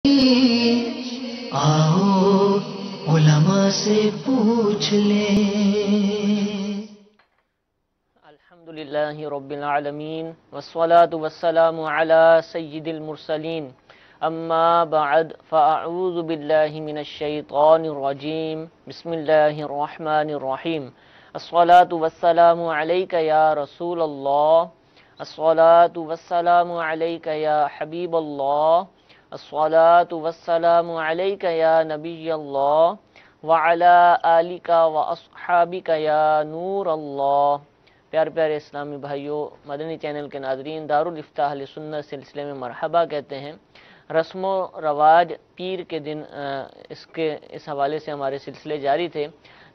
آؤ علماء سے پوچھ لیں۔ الحمدللہ رب العالمین والصلاة والسلام علی سید المرسلین اما بعد فاعوذ باللہ من الشیطان الرجیم بسم اللہ الرحمن الرحیم الصلاة والسلام علیک یا رسول اللہ الصلاة والسلام علیک یا حبیب اللہ الصلاة والسلام علیک یا نبی اللہ وعلی آلک واصحابک یا نور اللہ۔ پیارے اسلامی بھائیوں، مدنی چینل کے ناظرین، دارالفتہ اہل سنت سلسلے میں مرحبا کہتے ہیں۔ رسم و رواج پیر کے دن اس حوالے سے ہمارے سلسلے جاری تھے۔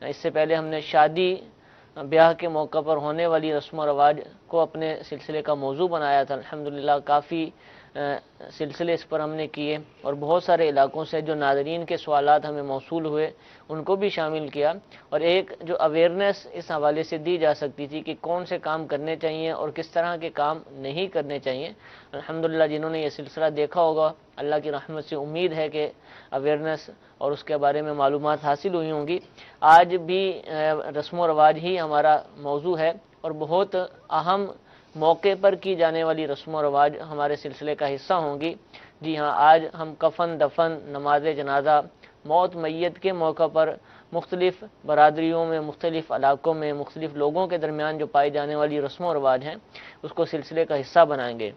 اس سے پہلے ہم نے شادی بیاہ کے موقع پر ہونے والی رسم و رواج کو اپنے سلسلے کا موضوع بنایا تھا۔ الحمدللہ کافی سلسلے اس پر ہم نے کیے اور بہت سارے علاقوں سے جو ناظرین کے سوالات ہمیں موصول ہوئے ان کو بھی شامل کیا، اور ایک جو اویئرنیس اس حوالے سے دی جا سکتی تھی کہ کون سے کام کرنے چاہیے اور کس طرح کے کام نہیں کرنے چاہیے۔ الحمدللہ جنہوں نے یہ سلسلہ دیکھا ہوگا، اللہ کی رحمت سے امید ہے کہ اویئرنیس اور اس کے بارے میں معلومات حاصل ہوئی ہوں گی۔ آج بھی رسم و رواج ہی ہمارا موضوع ہے اور بہت اہم موقع پر کی جانے والی رسم و رواج ہمارے سلسلے کا حصہ ہوں گی۔ جی ہاں، آج ہم کفن دفن، نماز جنازہ، موت میت کے موقع پر مختلف برادریوں میں، مختلف علاقوں میں، مختلف لوگوں کے درمیان جو پائی جانے والی رسم و رواج ہیں اس کو سلسلے کا حصہ بنائیں گے۔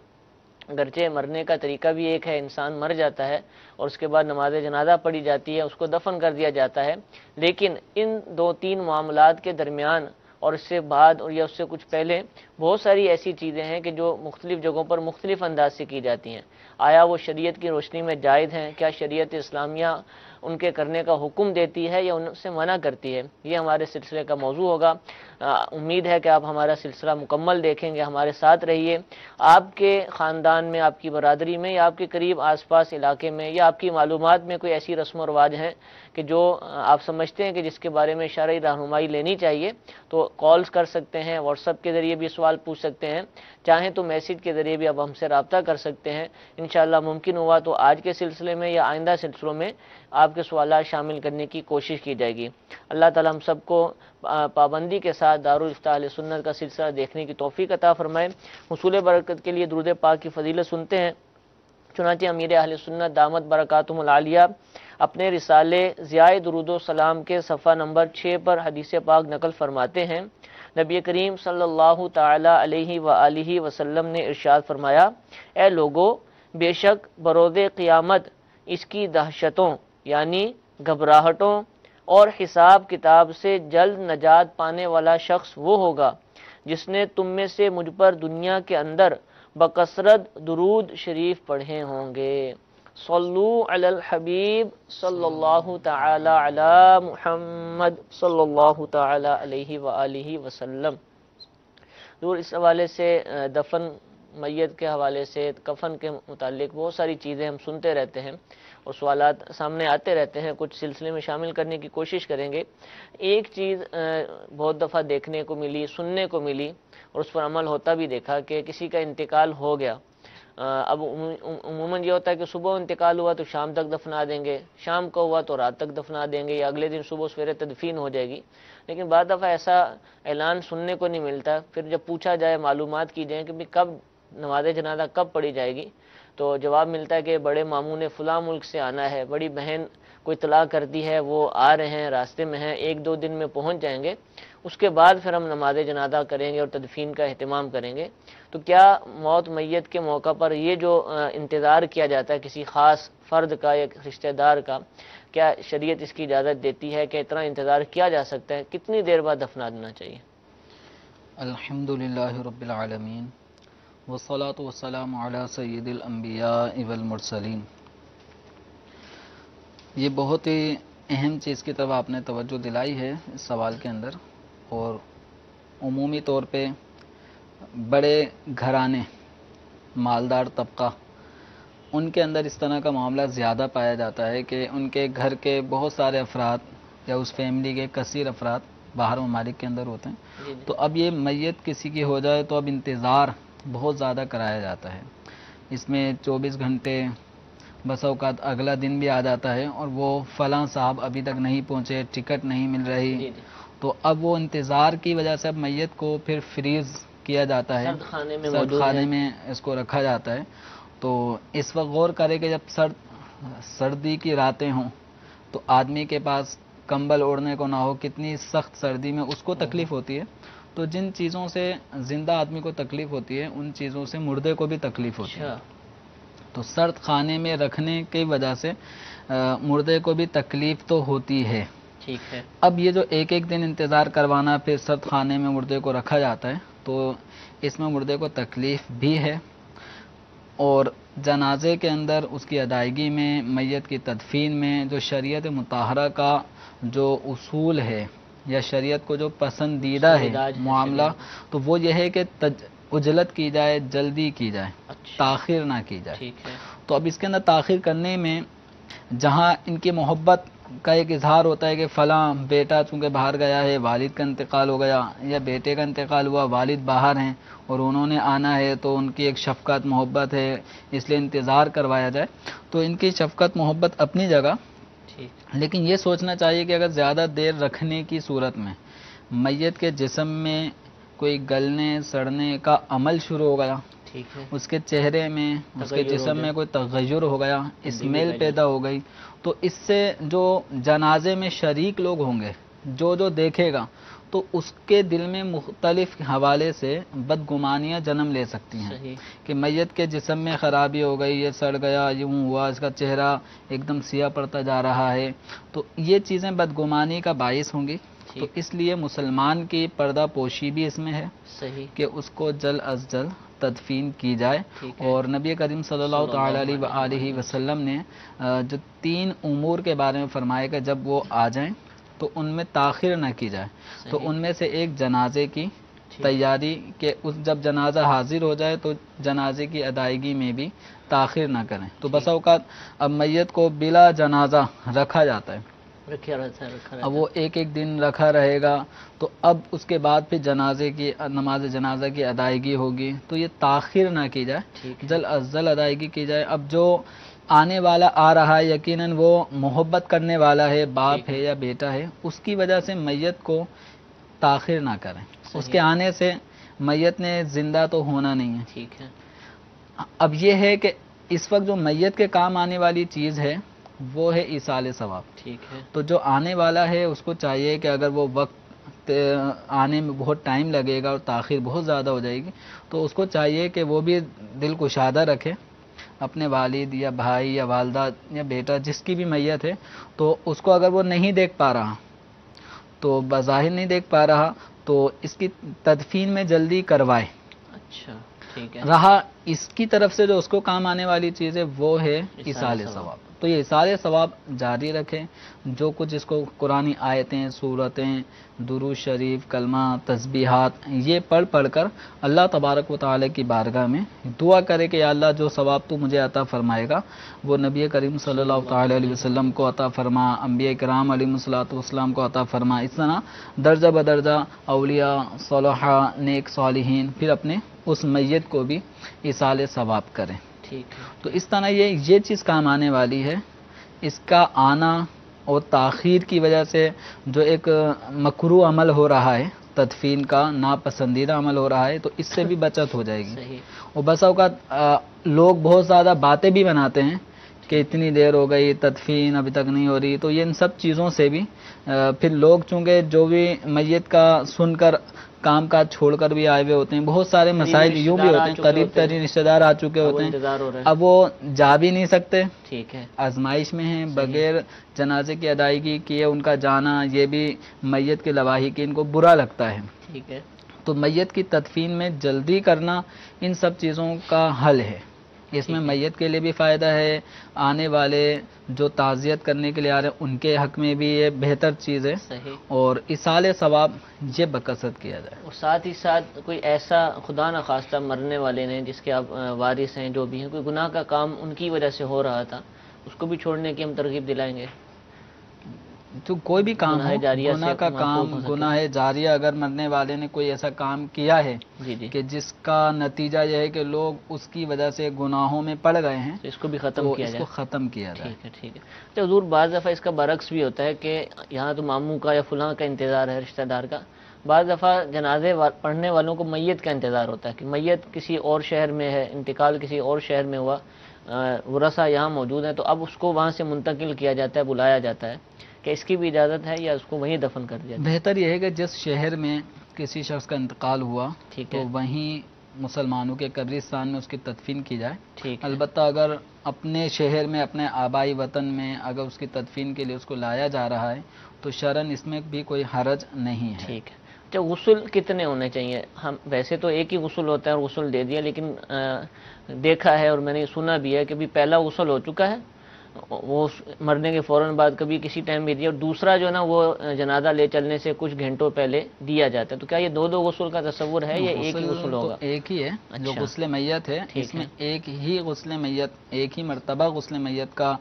اگرچہ مرنے کا طریقہ بھی ایک ہے، انسان مر جاتا ہے اور اس کے بعد نماز جنازہ پڑھی جاتی ہے، اس کو دفن کر دیا جاتا ہے، لیکن ان دو تین معاملات کے درمیان اور اس سے بعد اور یا اس سے کچھ پہلے بہت ساری ایسی چیزیں ہیں کہ جو مختلف جگہوں پر مختلف انداز سے کی جاتی ہیں۔ آیا وہ شریعت کی روشنی میں جائز ہیں؟ کیا شریعت اسلامیہ ان کے کرنے کا حکم دیتی ہے یا ان سے منع کرتی ہے؟ یہ ہمارے سلسلے کا موضوع ہوگا۔ امید ہے کہ آپ ہمارا سلسلہ مکمل دیکھیں گے، ہمارے ساتھ رہیے۔ آپ کے خاندان میں، آپ کی برادری میں یا آپ کے قریب آس پاس علاقے میں یا آپ کی معلومات میں کوئی ایسی رسم و رواج ہیں کہ جو آپ سمجھتے ہیں کہ جس کے بارے میں شرعی رہنمائی لینی چاہیے، تو کالز کر سکتے ہیں، واٹس ایپ کے ذریعے بھی سوال پوچھ سکتے ہیں، چاہیں تو میسیج کے ذریعے بھی اب ہم سے رابطہ کر سکتے ہیں۔ انشاءاللہ ممکن ہوا تو آج کے سلسلے میں یا آئندہ سلسلوں میں آپ کے سوالات شامل کرنے کی کوشش کی جائے گی۔ اللہ تعالی ہم سب کو پابندی کے ساتھ دارالفتہ اہل سنت کا سلسلہ دیکھنے کی توفیق عطا فرمائے۔ حصول برکت کے لیے درود پاک کی فضیلت سنتے ہیں۔ چنانچہ امیر اہل سنت دامت برکاتہم العالیہ اپنے رسالے ضیاء درود و سلام کے صفحہ نمبر 6 پر حدیث پاک نقل فرماتے ہیں۔ نبی کریم صلی اللہ تعالی علیہ وآلہ وسلم نے ارشاد فرمایا، اے لوگو، بے شک بروز قیامت اس کی دہشتوں یعنی گھبراہٹوں اور حساب کتاب سے جلد نجات پانے والا شخص وہ ہوگا جس نے تم میں سے مجھ پر دنیا کے اندر بکثرت درود شریف پڑھے ہوں گے۔ صلو علی الحبیب صلی اللہ تعالی علی محمد صلی اللہ تعالی علیہ وآلہ وسلم۔ اس حوالے سے دفن میت کے حوالے سے، کفن کے متعلق بہت ساری چیزیں ہم سنتے رہتے ہیں اور سوالات سامنے آتے رہتے ہیں، کچھ سلسلے میں شامل کرنے کی کوشش کریں گے۔ ایک چیز بہت دفعہ دیکھنے کو ملی، سننے کو ملی اور اس پر عمل ہوتا بھی دیکھا کہ کسی کا انتقال ہو گیا۔ اب عموماً یہ ہوتا ہے کہ صبح انتقال ہوا تو شام تک دفنا دیں گے، شام کو ہوا تو رات تک دفنا دیں گے یا اگلے دن صبح سویرے تدفین ہو جائے گی، لیکن بعض دفعہ ایسا اعلان سننے کو نہیں ملتا۔ پھر جب پوچھا جائے، معلومات کی جائیں کہ کب نماز جنازہ کب پڑھی جائے گی، تو جواب ملتا ہے کہ بڑے ماموں نے فلاں ملک سے آنا ہے، بڑی بہن کو اطلاع کرتی ہے وہ آ رہے ہیں، راستے میں ہیں، 1-2 دن میں پہنچ جائیں گے، اس کے بعد پھر ہم نماز جنازہ کریں گے اور تدفین کا اہتمام کریں گے۔ تو کیا موت میت کے موقع پر یہ جو انتظار کیا جاتا ہے کسی خاص فرد کا یا رشتہ دار کا، کیا شریعت اس کی اجازت دیتی ہے کہ اتنا انتظار کیا جا سکتا ہے؟ کتنی دیر بعد دفنا دینا چاہیے؟ الحمدللہ رب العالمین والصلاة والسلام علی سید الانبیاء والمرسلین۔ یہ بہت ہی اہم چیز کی طرف آپ نے توجہ دلائی ہے اس سوال کے اندر، اور عمومی طور پہ بڑے گھرانے، مالدار طبقہ، ان کے اندر اس طرح کا معاملہ زیادہ پایا جاتا ہے کہ ان کے گھر کے بہت سارے افراد یا اس فیملی کے کثیر افراد باہر ممالک کے اندر ہوتے ہیں، تو اب یہ میت کسی کی ہو جائے تو اب انتظار بہت زیادہ کرایا جاتا ہے۔ اس میں 24 گھنٹے بس اوقات اگلا دن بھی آ جاتا ہے اور وہ فلاں صاحب ابھی تک نہیں پہنچے، ٹکٹ نہیں مل رہی، جی جی، تو اب وہ انتظار کی وجہ سے اب میت کو پھر فریز کیا جاتا ہے، سرد خانے میں سرد موجود خانے ہے۔ میں اس کو رکھا جاتا ہے۔ تو اس وقت غور کرے کہ جب سردی کی راتیں ہوں تو آدمی کے پاس کمبل اوڑھنے کو نہ ہو، کتنی سخت سردی میں اس کو تکلیف ہوتی ہے۔ تو جن چیزوں سے زندہ آدمی کو تکلیف ہوتی ہے ان چیزوں سے مردے کو بھی تکلیف ہوتی ہے۔ اچھا، تو سرد خانے میں رکھنے کی وجہ سے مردے کو بھی تکلیف تو ہوتی ہے۔ ٹھیک ہے، اب یہ جو ایک ایک دن انتظار کروانا پھر سرد خانے میں مردے کو رکھا جاتا ہے، تو اس میں مردے کو تکلیف بھی ہے، اور جنازے کے اندر اس کی ادائیگی میں، میت کی تدفین میں جو شریعت مطہرہ کا جو اصول ہے یا شریعت کو جو پسندیدہ ہے مزاج ہے معاملہ، شریعت تو وہ یہ ہے کہ عجلت کی جائے، جلدی کی جائے، اچھا، تاخیر نہ کی جائے۔ ٹھیک ہے، تو اب اس کے اندر تاخیر کرنے میں جہاں ان کی محبت کا ایک اظہار ہوتا ہے کہ فلاں بیٹا چونکہ باہر گیا ہے، والد کا انتقال ہو گیا، یا بیٹے کا انتقال ہوا، والد باہر ہیں اور انہوں نے آنا ہے، تو ان کی ایک شفقت محبت ہے، اس لیے انتظار کروایا جائے، تو ان کی شفقت محبت اپنی جگہ، ٹھیک، لیکن یہ سوچنا چاہیے کہ اگر زیادہ دیر رکھنے کی صورت میں میت کے جسم میں کوئی گلنے سڑنے کا عمل شروع ہو گیا، ٹھیک ہے، اس کے چہرے میں، اس کے تغیر ہو جسم گیا، میں کوئی تغیر ہو گیا، اسمیل پیدا پیدا ہو گئی، تو اس سے جو جنازے میں شریک لوگ ہوں گے، جو دیکھے گا، تو اس کے دل میں مختلف حوالے سے بدگمانیاں جنم لے سکتی ہیں صحیح، کہ میت کے جسم میں خرابی ہو گئی، یہ سڑ گیا، یوں ہوا، اس کا چہرہ ایک دم سیاہ پڑتا جا رہا ہے، تو یہ چیزیں بدگمانی کا باعث ہوں گی۔ تو ٹھیک، اس لیے مسلمان کی پردہ پوشی بھی اس میں ہے صحیح، کہ اس کو جلد از جلد تدفین کی جائے، ٹھیک ہے، اور نبی کریم صلی اللہ تعالی علیہ وآلہ وسلم نے جو 3 امور کے بارے میں فرمایا کہ جب وہ آ جائیں تو ان میں تاخیر نہ کی جائے، تو صحیح، ان میں سے ایک جنازے کی ٹھیک، تیاری، کہ جب جنازہ حاضر ہو جائے تو جنازے کی ادائیگی میں بھی تاخیر نہ کریں۔ تو بس ٹھیک، اوقات اب میت کو بلا جنازہ رکھا جاتا ہے، رکھا رہتا ہے، رکھا اب رہتا وہ ایک ایک دن رکھا رہے گا، تو اب اس کے بعد پھر نماز جنازہ کی ادائیگی ہوگی، تو یہ تاخیر نہ کی جائے، ٹھیک ہے، جلد از جلد ادائیگی کی جائے۔ اب جو آنے والا آ رہا ہے یقیناً وہ محبت کرنے والا ہے، باپ ٹھیک ہے ہے، یا بیٹا ہے، اس کی وجہ سے میت کو تاخیر نہ کریں، اس صحیح، کے آنے سے میت نے زندہ تو ہونا نہیں ہے۔ ٹھیک ہے، اب یہ ہے کہ اس وقت جو میت کے کام آنے والی چیز ہے وہ ہے ایصال ثواب، ٹھیک ہے، تو جو آنے والا ہے اس کو چاہیے کہ اگر وہ وقت آنے میں بہت ٹائم لگے گا اور تاخیر بہت زیادہ ہو جائے گی، تو اس کو چاہیے کہ وہ بھی دل کشادہ رکھے، اپنے والد یا بھائی یا والدہ یا بیٹا جس کی بھی میت ہے، تو اس کو اگر وہ نہیں دیکھ پا رہا، تو بظاہر نہیں دیکھ پا رہا، تو اس کی تدفین میں جلدی کروائے۔ اچھا، ٹھیک ہے، رہا اس کی طرف سے جو اس کو کام آنے والی چیز ہے وہ ہے ایصال ایصال ثواب، تو یہ ایصال ثواب جاری رکھیں، جو کچھ اس کو قرآنی آیتیں، سورتیں، درود شریف، کلمہ، تسبیحات، یہ پڑھ کر اللہ تبارک و تعالی کی بارگاہ میں دعا کرے کہ یا اللہ جو ثواب تو مجھے عطا فرمائے گا وہ نبی کریم صلی اللہ تعالی علیہ وسلم کو عطا فرما، انبیاء کرام علیہ الصلوۃ والسلام کو عطا فرما، اس طرح درجہ بدرجہ اولیاء، صالحہ، نیک صالحین پھر اپنے اس میت کو بھی ایصال ثواب کریں۔ ٹھیک ہے، تو اس طرح یہ چیز کام آنے والی ہے، اس کا آنا اور تاخیر کی وجہ سے جو ایک مکروہ عمل ہو رہا ہے، تدفین کا ناپسندیدہ عمل ہو رہا ہے، تو اس سے بھی بچت ہو جائے گی۔ صحیح، اور بس اوقات لوگ بہت زیادہ باتیں بھی بناتے ہیں کہ اتنی دیر ہو گئی، تدفین ابھی تک نہیں ہو رہی، تو یہ ان سب چیزوں سے بھی پھر لوگ چونکہ جو بھی میت کا سن کر کام کاج چھوڑ کر بھی آئے ہوئے ہوتے ہیں، بہت سارے مسائل یوں بھی ہوتے ہیں، قریب ترین رشتہ دار آ چکے ہوتے ہیں، انتظار ہو رہا ہے، اب وہ جا بھی نہیں سکتے، ٹھیک ہے، آزمائش میں ہیں، بغیر جنازے کی ادائیگی کیے ان کا جانا، یہ بھی میت کے لواحقین کو برا لگتا ہے، ٹھیک ہے، تو میت کی تدفین میں جلدی کرنا ان سب چیزوں کا حل ہے۔ اس میں میت کے لیے بھی فائدہ ہے، آنے والے جو تعزیت کرنے کے لیے آ رہے ہیں ان کے حق میں بھی یہ بہتر چیز ہے، صحیح، اور ایصال ثواب یہ بکثرت کیا جائے۔ اور ساتھ ہی ساتھ کوئی ایسا خدا نہ خواستہ مرنے والے نے جس کے آپ وارث ہیں، جو بھی ہیں، کوئی گناہ کا کام ان کی وجہ سے ہو رہا تھا، اس کو بھی چھوڑنے کی ہم ترغیب دلائیں گے۔ تو کوئی بھی کام گناہ ہو، جاریہ گناہ سے کا محفوظ کام، ہو سکے۔ گناہ جاریہ، اگر مرنے والے نے کوئی ایسا کام کیا ہے جی جی، کہ جس کا نتیجہ یہ ہے کہ لوگ اس کی وجہ سے گناہوں میں پڑ گئے ہیں، تو اس کو بھی ختم تو کیا اس جائے۔ کو ختم کیا جائے۔ ٹھیک ہے ٹھیک ہے۔ تو حضور بعض دفعہ اس کا برعکس بھی ہوتا ہے کہ یہاں تو ماموں کا یا فلاں کا انتظار ہے، رشتہ دار کا، بعض دفعہ جنازے پڑھنے والوں کو میت کا انتظار ہوتا ہے کہ میت کسی اور شہر میں ہے، انتقال کسی اور شہر میں ہوا، ورثہ یہاں موجود ہیں، تو اب اس کو وہاں سے منتقل کیا جاتا ہے، بلایا جاتا ہے، کہ اس کی بھی اجازت ہے یا اس کو وہیں دفن کر دیا جائے؟ بہتر یہ ہے کہ جس شہر میں کسی شخص کا انتقال ہوا ٹھیک تو ہے وہیں مسلمانوں کے قبرستان میں اس کی تدفین کی جائے۔ ٹھیک ہے البتہ اگر اپنے شہر میں، اپنے آبائی وطن میں اگر اس کی تدفین کے لیے اس کو لایا جا رہا ہے تو شرعاً اس میں بھی کوئی حرج نہیں ہے۔ ٹھیک ہے۔ اچھا، غسل کتنے ہونے چاہیے؟ ہم ویسے تو ایک ہی غسل ہوتا ہے اور غسل دے دیا، لیکن دیکھا ہے اور میں نے سنا بھی ہے کہ بھی پہلا غسل ہو چکا ہے وہ مرنے کے فوراً بعد، کبھی کسی ٹائم بھی دیا، اور دوسرا جو ہے نا وہ جنازہ لے چلنے سے کچھ گھنٹوں پہلے دیا جاتا ہے۔ تو کیا یہ دو دو غسل کا تصور ہے یا ایک ہی غسل تو ہوگا؟ ایک ہی ہے جو اچھا، غسل میت ہے، ٹھیک اس میں ہے۔ ایک ہی غسل میت، ایک ہی مرتبہ غسل میت کا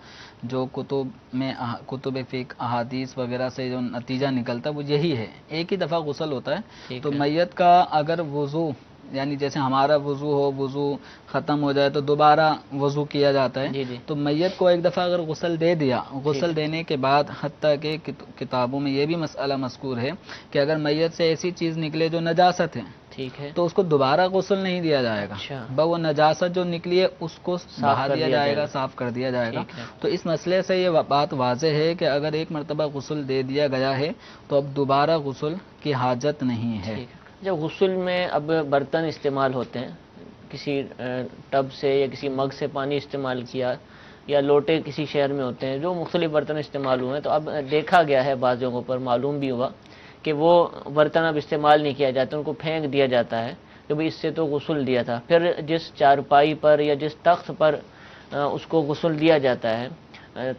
جو کتب فقہ، احادیث وغیرہ سے جو نتیجہ نکلتا ہے وہ یہی ہے، ایک ہی دفعہ غسل ہوتا ہے۔ ٹھیک تو ہے۔ میت کا اگر وضو، یعنی جیسے ہمارا وضو ہو، وضو ختم ہو جائے تو دوبارہ وضو کیا جاتا ہے، جی جی، تو میت کو ایک دفعہ اگر غسل دے دیا، ٹھیک ہے۔ غسل دینے کے بعد حتیٰ کہ کتابوں میں یہ بھی مسئلہ مذکور ہے کہ اگر میت سے ایسی چیز نکلے جو نجاست ہے ٹھیک ہے، تو اس کو دوبارہ غسل نہیں دیا جائے گا، اچھا، وہ نجاست جو نکلی ہے اس کو بہا کر دیا دیا جائے جائے گا، گا۔ صاف کر دیا جائے گا۔ ٹھیک ہے۔ تو اس مسئلے سے یہ بات واضح ہے کہ اگر ایک مرتبہ غسل دے دیا گیا ہے تو اب دوبارہ غسل کی حاجت نہیں ہے۔ ٹھیک ہے۔ جب غسل میں اب برتن استعمال ہوتے ہیں، کسی ٹب سے یا کسی مگ سے پانی استعمال کیا، یا لوٹے کسی شہر میں ہوتے ہیں، جو مختلف برتن استعمال ہوئے ہیں، تو اب دیکھا گیا ہے بعض جگہوں پر، معلوم بھی ہوا کہ وہ برتن اب استعمال نہیں کیا جاتا، ان کو پھینک دیا جاتا ہے کہ بھئی اس سے تو غسل دیا تھا۔ پھر جس چارپائی پر یا جس تخت پر اس کو غسل دیا جاتا ہے،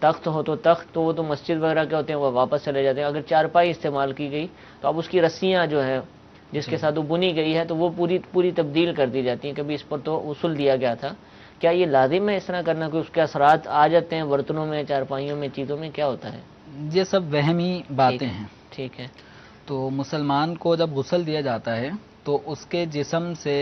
تخت ہو تو تخت تو وہ تو مسجد وغیرہ کے ہوتے ہیں، وہ واپس چلے جاتے ہیں۔ اگر چارپائی استعمال کی گئی تو اب اس کی رسیاں جو ہے جس کے ساتھ وہ بنی گئی ہے تو وہ پوری تبدیل کر دی جاتی ہیں، کبھی اس پر تو غسل دیا گیا تھا۔ کیا یہ لازم ہے اس طرح کرنا، کہ اس کے اثرات آ جاتے ہیں برتنوں میں، چارپائیوں میں، چیزوں میں، کیا ہوتا ہے؟ یہ سب وہمی باتیں ہیں۔ ٹھیک ہے، تو مسلمان کو جب غسل دیا جاتا ہے تو اس کے جسم سے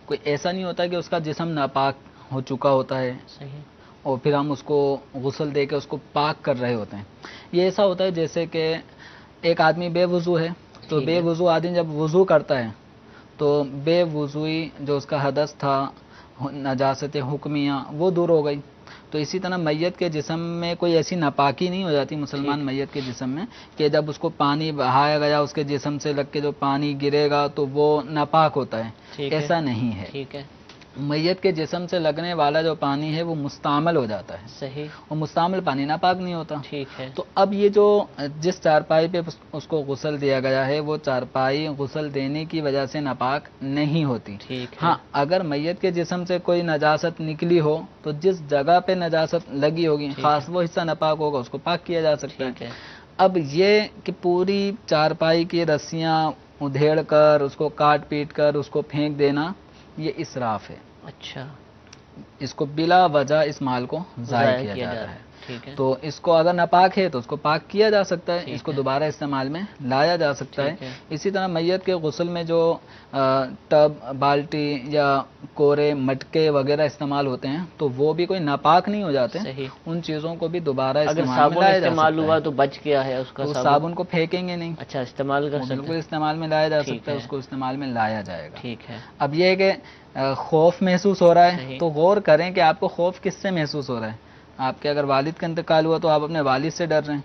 کوئی ایسا نہیں ہوتا کہ اس کا جسم ناپاک ہو چکا ہوتا ہے صحیح، اور پھر ہم اس کو غسل دے کے اس کو پاک کر رہے ہوتے ہیں۔ یہ ایسا ہوتا ہے جیسے کہ ایک آدمی بے وضو ہے، تو ٹھیک بے ہے۔ وضو آدمی جب وضو کرتا ہے تو بے وضوئی جو اس کا حدث تھا، نجاست حکمیہ، وہ دور ہو گئی۔ تو اسی طرح میت کے جسم میں کوئی ایسی ناپاکی نہیں ہو جاتی مسلمان میت کے جسم میں کہ جب اس کو پانی بہایا گیا اس کے جسم سے لگ کے جو پانی گرے گا تو وہ ناپاک ہوتا ہے، ٹھیک ہے، ایسا نہیں ہے۔ ٹھیک ہے، میت کے جسم سے لگنے والا جو پانی ہے وہ مستعمل ہو جاتا ہے، صحیح، اور مستعمل پانی ناپاک نہیں ہوتا۔ ٹھیک ہے، تو اب یہ جو جس چارپائی پہ اس کو غسل دیا گیا ہے وہ چارپائی غسل دینے کی وجہ سے ناپاک نہیں ہوتی۔ ٹھیک ہے، ہاں، اگر میت کے جسم سے کوئی نجاست نکلی ہو تو جس جگہ پہ نجاست لگی ہوگی خاص وہ حصہ ناپاک ہوگا، اس کو پاک کیا جا سکتا ٹھیک ہے۔ ہے، اب یہ کہ پوری چارپائی کی رسیاں ادھیڑ کر، اس کو کاٹ پیٹ کر اس کو پھینک دینا، یہ اسراف ہے۔ اچھا، اس کو بلا وجہ اس مال کو ضائع کیا جاتا ہے۔ ٹھیک ہے، تو اس کو اگر ناپاک ہے تو اس کو پاک کیا جا سکتا ہے، ٹھیک اس کو ہے، دوبارہ استعمال میں لایا جا سکتا ٹھیک ہے۔ ہے، اسی طرح میت کے غسل میں جو ٹب، بالٹی یا کورے، مٹکے وغیرہ استعمال ہوتے ہیں تو وہ بھی کوئی ناپاک نہیں ہو جاتے، صحیح۔ ان چیزوں کو بھی دوبارہ اگر استعمال میں صابن لایا جا استعمال سکتا ہوا ہے۔ تو بچ گیا ہے اس کا وہ صابن؟ صابن کو پھینکیں گے نہیں، اچھا، استعمال کر وہ سکتے بالکل ہیں، استعمال میں لایا جا ٹھیک سکتا ہے، ہے، اس کو استعمال میں لایا جائے گا۔ ٹھیک ہے، اب یہ ہے کہ خوف محسوس ہو رہا ہے صحیح۔ تو غور کریں کہ آپ کو خوف کس سے محسوس ہو رہا ہے۔ آپ کے اگر والد کا انتقال ہوا تو آپ اپنے والد سے ڈر رہے ہیں،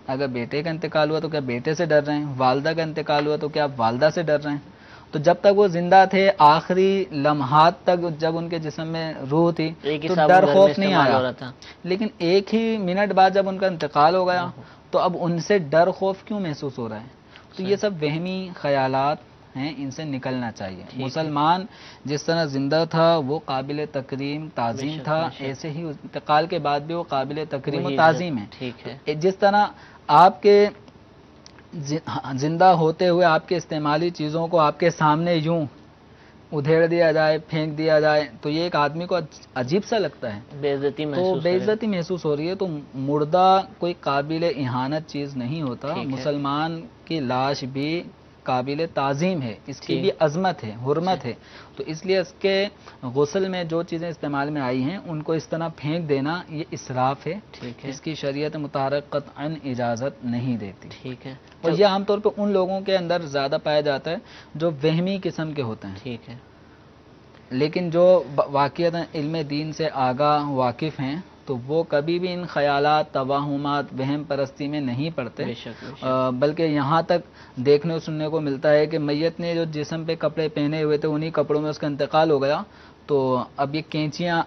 اگر بیٹے کا انتقال ہوا تو کیا بیٹے سے ڈر رہے ہیں، والدہ کا انتقال ہوا تو کیا آپ والدہ سے ڈر رہے ہیں۔ تو جب تک وہ زندہ تھے، آخری لمحات تک جب ان کے جسم میں روح تھی ایک ہی تو صابن ڈر گھر میں خوف نہیں استعمال ہو آیا، رہا تھا، لیکن ایک ہی منٹ بعد جب ان کا انتقال ہو گیا تو اب ان سے ڈر خوف کیوں محسوس ہو رہا ہے؟ تو یہ سب وہمی خیالات ہیں، ان سے نکلنا چاہیے۔ مسلمان جس طرح زندہ تھا وہ قابل تکریم تعظیم بے شک، تھا، بے شک۔ ایسے ہی انتقال کے بعد بھی وہ قابل تکریم و وہی تعظیم ہے۔ ٹھیک ہے، جس طرح آپ کے زندہ ہوتے ہوئے آپ کے استعمالی چیزوں کو آپ کے سامنے یوں ادھیڑ دیا جائے، پھینک دیا جائے تو یہ ایک آدمی کو عجیب سا لگتا ہے، بے عزتی تو محسوس بے کرے. عزتی محسوس ہو رہی ہے. تو مردہ کوئی قابل اہانت چیز نہیں ہوتا. ٹھیک ہے. مسلمان کی لاش بھی قابل تعظیم ہے، اس کی ٹھیک. بھی عظمت ہے، حرمت ہے. تو اس لیے اس کے غسل میں جو چیزیں استعمال میں آئی ہیں ان کو اس طرح پھینک دینا یہ اسراف ہے. ٹھیک ہے. اس کی شریعت مطابق قطعاً اجازت نہیں دیتی. ٹھیک ہے. اور یہ عام طور پہ ان لوگوں کے اندر زیادہ پایا جاتا ہے جو وہمی قسم کے ہوتے ہیں. ٹھیک ہے. لیکن جو واقعتاً علم دین سے آگاہ واقف ہیں تو وہ کبھی بھی ان خیالات، توہمات، وہم پرستی میں نہیں پڑتے. بے شک بے شک. بلکہ یہاں تک دیکھنے سننے کو ملتا ہے کہ میت نے جو جسم پہ کپڑے پہنے ہوئے تھے انہی کپڑوں میں اس کا انتقال ہو گیا تو اب یہ کینچیاں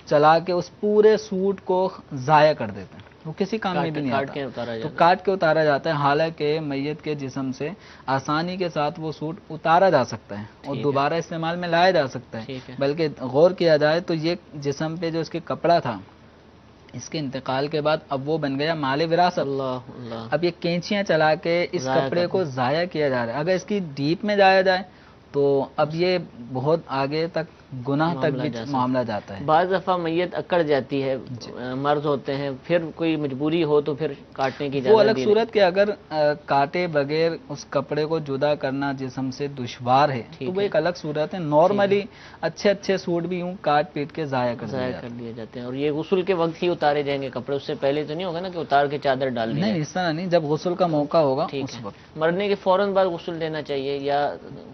چلا کے اس پورے سوٹ کو ضائع کر دیتے ہیں. وہ کسی کام میں بھی نہیں کاٹ کے آتا، اتارا تو جاتا ہے. کاٹ کے اتارا جاتا ہے. حالانکہ میت کے جسم سے آسانی کے ساتھ وہ سوٹ اتارا جا سکتا ہے اور ٹھیک ہے. دوبارہ استعمال میں لایا جا سکتا ہے. ٹھیک ہے. بلکہ غور کیا جائے تو یہ جسم پہ جو اس کے کپڑا تھا اس کے انتقال کے بعد اب وہ بن گیا مال وراثت. اللہ اللہ. اب یہ کینچیاں چلا کے اس ضائع کپڑے کرتے کو ضائع کیا جا رہا ہے. اگر اس کی ڈیپ میں جایا جائے تو اب یہ بہت آگے تک گناہ تک بھی معاملہ جاتا ہے. بعض دفعہ میت اکڑ جاتی ہے، مرض ہوتے ہیں، پھر کوئی مجبوری ہو تو پھر کاٹنے کی وہ اجازت الگ دی صورت کہ اگر کاٹے بغیر اس کپڑے کو جدا کرنا جسم سے دشوار ہے تو وہ ایک الگ صورت ہے. نارملی اچھے اچھے سوٹ بھی یوں کاٹ پیٹ کے ضائع کر دیے جاتے ہیں. اور یہ غسل کے وقت ہی اتارے جائیں گے کپڑے، اس سے پہلے تو نہیں ہوگا نا کہ اتار کے چادر ڈال دی؟ نہیں، اس طرح نہیں. جب غسل کا موقع ہوگا اس وقت مرنے کے فوراً بعد غسل لینا چاہیے یا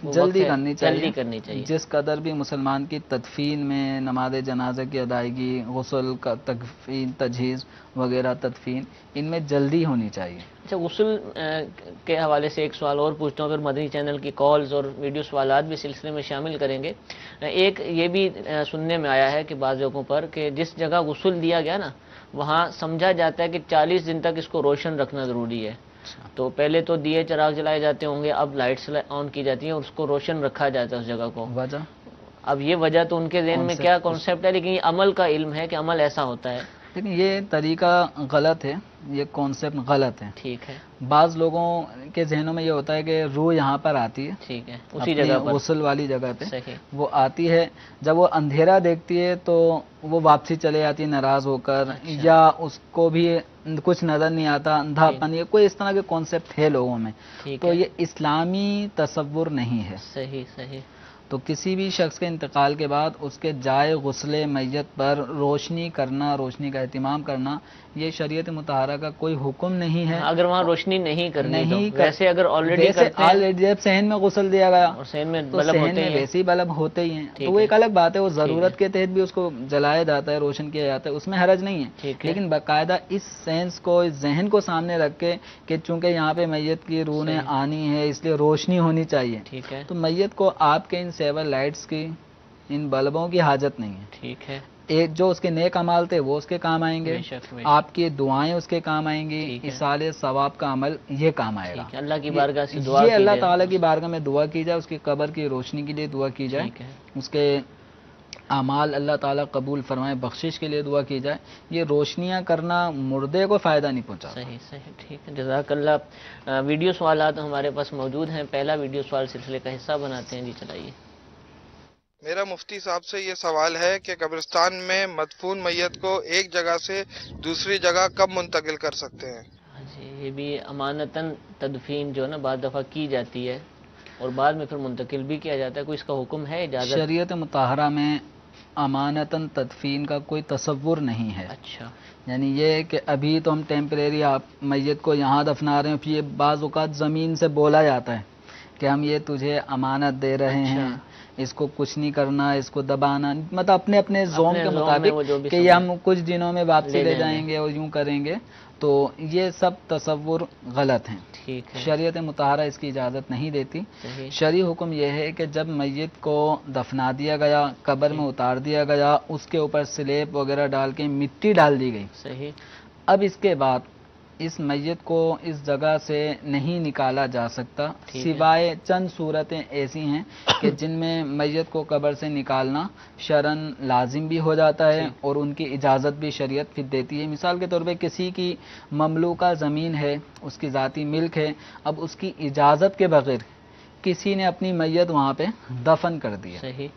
جلدی کرنی چاہیے. جس قدر بھی مسلمان کی تدفین میں، نماز جنازہ کی ادائیگی، غسل کا تکفین، تجہیز وغیرہ، تدفین، ان میں جلدی ہونی چاہیے. اچھا، غسل کے حوالے سے ایک سوال اور پوچھتا ہوں، پھر مدنی چینل کی کالز اور ویڈیو سوالات بھی سلسلے میں شامل کریں گے. ایک یہ بھی سننے میں آیا ہے کہ بعض جگہوں پر کہ جس جگہ غسل دیا گیا نا وہاں سمجھا جاتا ہے کہ 40 دن تک اس کو روشن رکھنا ضروری ہے. تو پہلے تو دیے چراغ جلائے جاتے ہوں گے، اب لائٹس آن کی جاتی ہیں اور اس کو روشن رکھا جاتا ہے اس جگہ کو. وجہ اب یہ وجہ تو ان کے ذہن میں کیا کانسیپٹ ہے، لیکن یہ عمل کا علم ہے کہ عمل ایسا ہوتا ہے. لیکن یہ طریقہ غلط ہے، یہ کانسیپٹ غلط ہے. ٹھیک ہے. بعض لوگوں کے ذہنوں میں یہ ہوتا ہے کہ روح یہاں پر آتی ہے، ٹھیک ہے، اسی جگہ پر، غسل والی جگہ پہ صحیح. وہ آتی ہے، جب وہ اندھیرا دیکھتی ہے تو وہ واپسی چلے جاتی ہے ناراض ہو کر، یا اس کو بھی کچھ نظر نہیں آتا، اندھا پن، یہ کوئی اس طرح کے کانسیپٹ ہے لوگوں میں. تو یہ اسلامی تصور نہیں ہے. صحیح صحیح. تو کسی بھی شخص کے انتقال کے بعد اس کے جائے غسل میت پر روشنی کرنا، روشنی کا اہتمام کرنا، یہ شریعت مطہرہ کا کوئی حکم نہیں ہے. اگر وہاں روشنی نہیں کرنی تو ویسے اگر آلریڈی جب صحن میں غسل دیا گیا اور صحن میں تو صحن میں ویسے ہی بلب ہوتے ہی ہیں، تو وہ ایک الگ بات ہے. وہ ضرورت کے تحت بھی اس کو جلایا جاتا ہے، روشن کیا جاتا ہے، اس میں حرج نہیں ہے. لیکن باقاعدہ اس سینس کو، اس ذہن کو سامنے رکھ کے کہ چونکہ یہاں پہ میت کی روح نے آنی ہے اس لیے روشنی ہونی چاہیے، تو میت کو آپ کے ان سیور لائٹس کی، ان بلبوں کی حاجت نہیں ہے. ٹھیک ہے. ایک جو اس کے نیک عمال تھے وہ اس کے کام آئیں گے، آپ کی دعائیں اس کے کام آئیں گی، ایصال ثواب کا عمل یہ کام آئے گا. اللہ کی بارگاہ سے دعا یہ اللہ تعالیٰ کی بارگاہ میں دعا کی جائے، اس کی قبر کی روشنی کے لیے دعا کی جائے، اس کے اعمال اللہ تعالیٰ قبول فرمائے، بخشش کے لیے دعا کی جائے. یہ روشنیاں کرنا مردے کو فائدہ نہیں پہنچا. صحیح صحیح. ٹھیک ہے، جزاک اللہ. ویڈیو سوالات ہمارے پاس موجود ہیں، پہلا ویڈیو سوال سلسلے کا حصہ بناتے ہیں. جی چلائیے. میرا مفتی صاحب سے یہ سوال ہے کہ قبرستان میں مدفون میت کو ایک جگہ سے دوسری جگہ کب منتقل کر سکتے ہیں؟ جی، یہ بھی امانتاً تدفین جو ہے نا بعض دفعہ کی جاتی ہے اور بعد میں پھر منتقل بھی کیا جاتا ہے. کوئی اس کا حکم ہے، اجازت؟ شریعت مطہرہ میں امانتاً تدفین کا کوئی تصور نہیں ہے. اچھا. یعنی یہ کہ ابھی تو ہم ٹیمپریری آپ میت کو یہاں دفنا رہے ہیں، پھر یہ بعض اوقات زمین سے بولا جاتا ہے کہ ہم یہ تجھے امانت دے رہے ہیں، اس کو کچھ نہیں کرنا، اس کو دبانا، مطلب اپنے اپنے زوم کے مطابق کہ یہ ہم کچھ دنوں میں واپسی لے جائیں گے اور یوں کریں گے. تو یہ سب تصور غلط ہیں. شریعت مطہرہ اس کی اجازت نہیں دیتی. شرعی حکم یہ ہے کہ جب میت کو دفنا دیا گیا، قبر میں اتار دیا گیا، اس کے اوپر سلیب وغیرہ ڈال کے مٹی ڈال دی گئی، صحیح. اب اس کے بعد اس میت کو اس جگہ سے نہیں نکالا جا سکتا سوائے چند صورتیں ایسی ہیں کہ جن میں میت کو قبر سے نکالنا شرعاً لازم بھی ہو جاتا ہے اور ان کی اجازت بھی شریعت پھر دیتی ہے. مثال کے طور پہ کسی کی مملوکہ زمین ہے، اس کی ذاتی ملک ہے، اب اس کی اجازت کے بغیر کسی نے اپنی میت وہاں پہ دفن کر دی ہے، صحیح.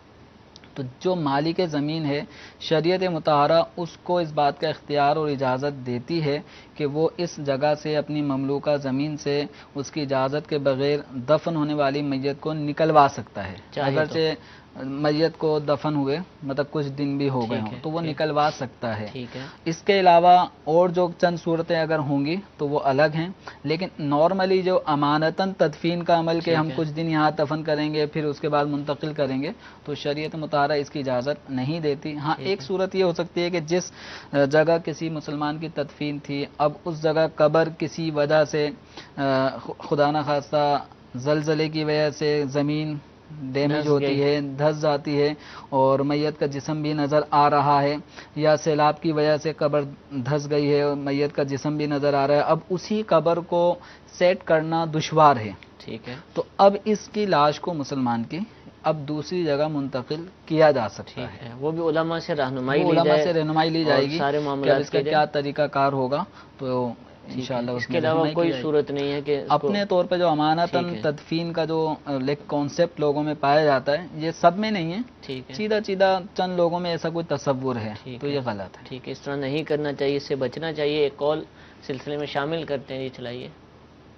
تو جو مالک زمین ہے شریعت مطہرہ اس کو اس بات کا اختیار اور اجازت دیتی ہے کہ وہ اس جگہ سے اپنی مملوکہ زمین سے اس کی اجازت کے بغیر دفن ہونے والی میت کو نکلوا سکتا ہے. چاہیے تو. اگرچہ میت کو دفن ہوئے مطلب کچھ دن بھی ہو گئے ٹھیک ہوں ہے، تو وہ ٹھیک. نکلوا سکتا ہے. ٹھیک ہے. اس کے علاوہ اور جو چند صورتیں اگر ہوں گی تو وہ الگ ہیں، لیکن نارملی جو امانتاً تدفین کا عمل کہ ٹھیک ہم ہے. کچھ دن یہاں دفن کریں گے پھر اس کے بعد منتقل کریں گے تو شریعت مطہرہ اس کی اجازت نہیں دیتی. ہاں ٹھیک ایک ہے. صورت یہ ہو سکتی ہے کہ جس جگہ کسی مسلمان کی تدفین تھی اب اس جگہ قبر کسی وجہ سے خدا نخواستہ زلزلے کی وجہ سے زمین ڈیمیج دھس ہوتی گئی. ہے، دھس جاتی ہے اور میت کا جسم بھی نظر آ رہا ہے، یا سیلاب کی وجہ سے قبر دھس گئی ہے اور میت کا جسم بھی نظر آ رہا ہے. اب اسی قبر کو سیٹ کرنا دشوار ہے، ٹھیک ہے. تو اب اس کی لاش کو مسلمان کی اب دوسری جگہ منتقل کیا جا سکتا ٹھیک ہے. ہے. وہ بھی علماء سے رہنمائی وہ لی علماء جائے سے رہنمائی لی اور جائے گی سارے کہ اب معاملات اس کا کیے کیا جائیں. طریقہ کار ہوگا تو ٹھیک انشاءاللہ ہے. اس اس کے میں علاوہ رہنمائی کی کوئی جائے گی. صورت نہیں ہے کہ اس کو اپنے طور پہ جو امانتاً ٹھیک ہے. تدفین کا جو کانسیپٹ لوگوں میں پایا جاتا ہے یہ سب میں نہیں ہے، ٹھیک ہے. سیدھا چند لوگوں میں ایسا کوئی تصور ہے ٹھیک تو ہے. یہ غلط ہے. ٹھیک ہے. اس طرح نہیں کرنا چاہیے، اس سے بچنا چاہیے. ایک کال سلسلے میں شامل کرتے ہیں. یہ چلائیے.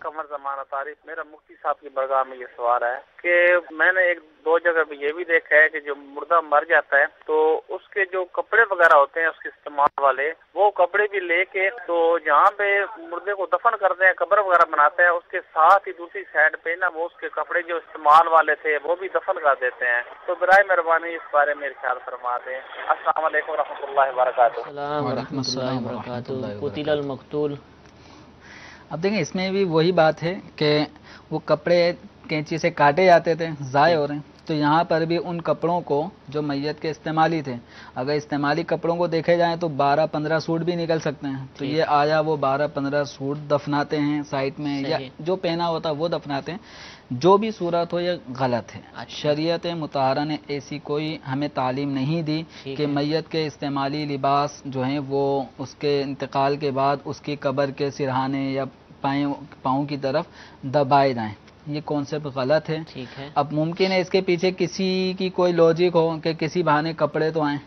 قمر زمانہ تعریف. میرا مفتی صاحب کی برگاہ میں یہ سوال ہے کہ میں نے ایک دو جگہ پہ یہ بھی دیکھا ہے کہ جو مردہ مر جاتا ہے تو اس کے جو کپڑے وغیرہ ہوتے ہیں اس کے استعمال والے وہ کپڑے بھی لے کے تو جہاں پہ مردے کو دفن کرتے ہیں قبر وغیرہ بناتے ہیں اس کے ساتھ ہی دوسری سائڈ پہ نا وہ اس کے کپڑے جو استعمال والے تھے وہ بھی دفن کر دیتے ہیں. تو برائے مہربانی اس بارے میں ارشاد فرما دیں. السلام علیکم ورحمۃ اللہ وبرکاتہ. السلام وعلیکم ورحمۃ اللہ السلام ورحمۃ وبرکاتہ. اللہ قتل وبرکاتہ. المقتول. اب دیکھیں اس میں بھی وہی بات ہے کہ وہ کپڑے کینچی سے کاٹے جاتے تھے ضائع ہو رہے ہیں، تو یہاں پر بھی ان کپڑوں کو جو میت کے استعمالی تھے اگر استعمالی کپڑوں کو دیکھے جائیں تو 12-15 سوٹ بھی نکل سکتے ہیں. تو ٹھیک. یہ آیا وہ 12-15 سوٹ دفناتے ہیں سائٹ میں یا صحیح. جو پہنا ہوتا وہ دفناتے ہیں. جو بھی صورت ہو یہ غلط ہے. اچھا. شریعت مطہرہ نے ایسی کوئی ہمیں تعلیم نہیں دی ٹھیک کہ ہے. میت کے استعمالی لباس جو ہیں وہ اس کے انتقال کے بعد اس کی قبر کے سرہانے یا پاؤں کی طرف دبائے جائیں. یہ کانسیپٹ غلط ہے. ٹھیک ہے. اب ممکن ہے اس کے پیچھے کسی کی کوئی لاجک ہو کہ کسی بہانے کپڑے تو آئیں،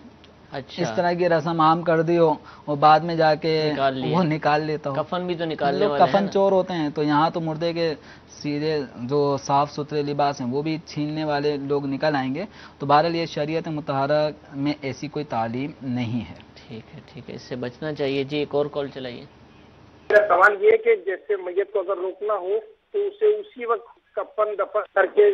اچھا. اس طرح کی رسم عام کر دی ہو اور بعد میں جا کے نکال لیا. وہ نکال لیتا ہو. کفن بھی تو نکالنے لوگ والے ہیں کفن نا. چور ہوتے ہیں تو یہاں تو مردے کے سیدھے جو صاف ستھرے لباس ہیں وہ بھی چھیننے والے لوگ نکل آئیں گے. تو بہرحال یہ شریعت مطہرہ میں ایسی کوئی تعلیم نہیں ہے. ٹھیک ہے. ٹھیک ہے. اس سے بچنا چاہیے. جی ایک اور کال چلائیے. میرا سوال یہ ہے کہ جیسے میت کو اگر روکنا ہو تو اسے اسی وقت کفن دفن کر کے